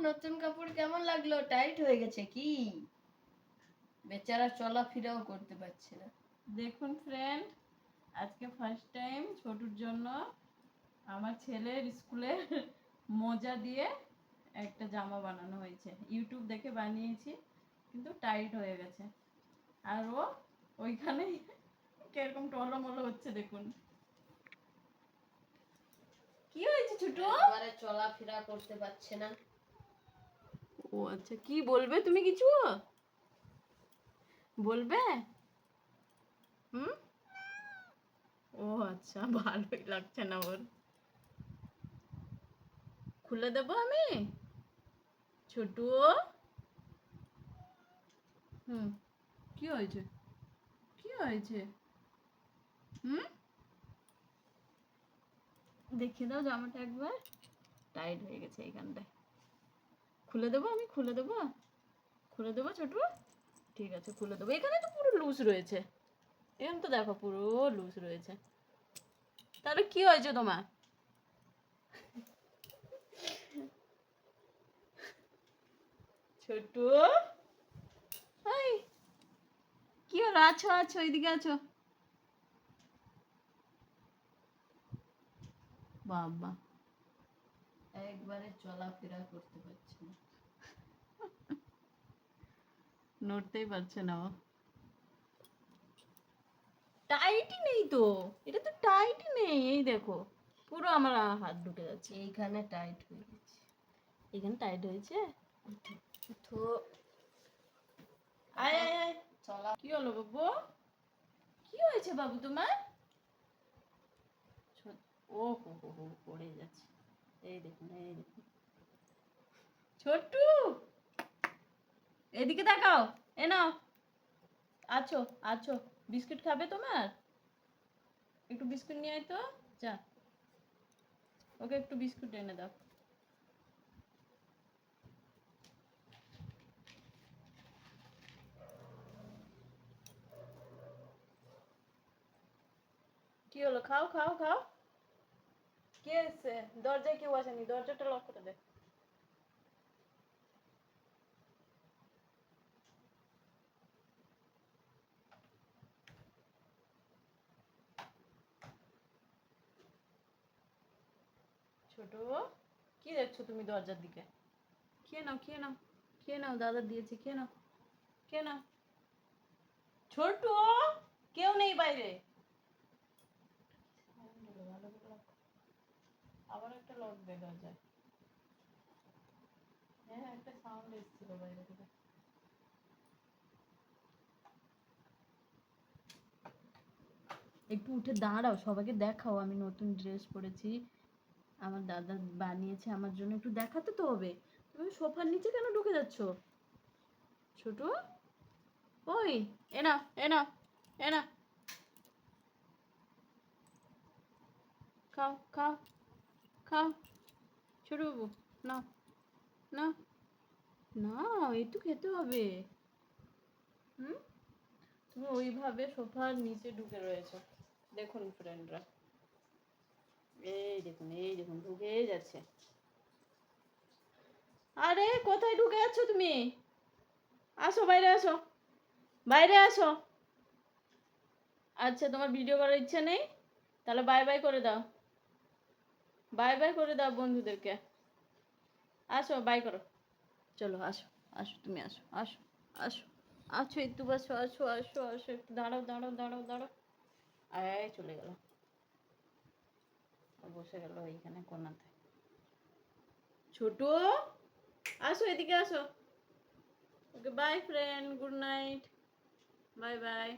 নতুন কাপড় কেমন লাগলো? টাইট হয়ে গেছে কি? বেচারা চলাফেরাও করতে পারছে না। দেখুন ফ্রেন্ড, আজকে ফার্স্ট টাইম ছোটুর জন্য আমার ছেলের স্কুলের মোজা দিয়ে একটা জামা বানানো হয়েছে। ইউটিউব দেখে বানিয়েছি, কিন্তু টাইট হয়ে গেছে। আর ও ওইখানে কিরকম টলমলো হচ্ছে দেখুন। কি হয়েছে ছোটু? একবারে চলাফেরা করতে পারছে না। ও আচ্ছা, কি বলবে তুমি? কিছু বলবে? হুম? ও আচ্ছা, ভালোই লাগছে না ওর। খুলে দেবো আমি ছোটু? হুম, কি হয়েছে? কি হয়েছে? হুম, দেখিয়ে দাও জামাটা একবার। টাইট হয়ে গেছে এইখানটায়। খুলে দেবো আমি? খুলে দেবো? খুলে দেবো ছোটু? ঠিক আছে, খুলে দেবো। এখানে তো পুরো লুজ রয়েছে। এখানে তো দেখো পুরো লুজ রয়েছে। তাহলে কি হয়েছে তোমার? ছোটু, এই কি হলো? আছো আছো, এইদিকে আছো। বাবা, একবারে চলাফেরা করতে পারছে না। নড়তেই পারছে না ও। টাইটই নেই তো, এটা তো টাইটই নেই। এই দেখো, পুরো আমার হাত ঢুকে যাচ্ছে। এইখানে টাইট হয়ে গেছে। এখানে টাইট হয়েছে। তো আয় আয় আয়। চলা কি হলো বাবু? কি হয়েছে বাবু তোমার? ও হো হো হো, পড়ে যাচ্ছে। এই দেখুন, এই দেখুন ছোট্টু, এদিকে তাকাও। এ নাও, আছো আছো। বিস্কুট খাবে তোমার? একটু বিস্কুট নিয়ে আয় তো। যা, ওকে একটু বিস্কুট এনে দাও। কি হলো? খাও খাও খাও। কে এসছে? দরজায় কেউ আসেনি, দরজাটা লক করে দে। ছোট, কি দেখছো তুমি দরজার দিকে? খেয়ে নাও খেয়ে নাও খেয়ে নাও, দাদা দিয়েছে, খেয়ে নাও খেয়ে নাও। ছোট, কেউ নেই বাইরে। আবার একটা লক দে দরজায়। হ্যাঁ, একটা সাউন্ড এসেছিল বাইরে থেকে। একটু উঠে দাঁড়াও, সবাইকে দেখাও আমি নতুন ড্রেস পরেছি। আমার দাদা বানিয়েছে আমার জন্য, একটু দেখাতে তো হবে। তুমি সোফার নিচে কেন ঢুকে যাচ্ছ? ছোট, ওই এনা এনা এনা, খাও খাও খাও। ছোট বাবু, না না না, একটু খেতে হবে। হুম, তুমি ওইভাবে সোফার নিচে ঢুকে রয়েছো। দেখুন ফ্রেন্ডরা, এই দেখুন ঢুকে যাচ্ছে। আরে কোথায় ঢুকে যাচ্ছ তুমি? আসো বাইরে, আসো বাইরে আসো। আচ্ছা, তোমার ভিডিও করার ইচ্ছা নেই? তাহলে বাই বাই করে দাও। বাই বাই করে দাও বন্ধুদেরকে। আসো, বাই করো। চলো আসো, আসো তুমি, আসো আসো আসো। আছো একটু, বসো, আসো আসো আসো, একটু দাঁড়াও দাঁড়াও দাঁড়াও দাঁড়াও। আয়, চলে গেল, বসে গেল এইখানে কোনাতে। ছোট, আসো এদিকে আসো। Okay bye friend, good night, bye bye.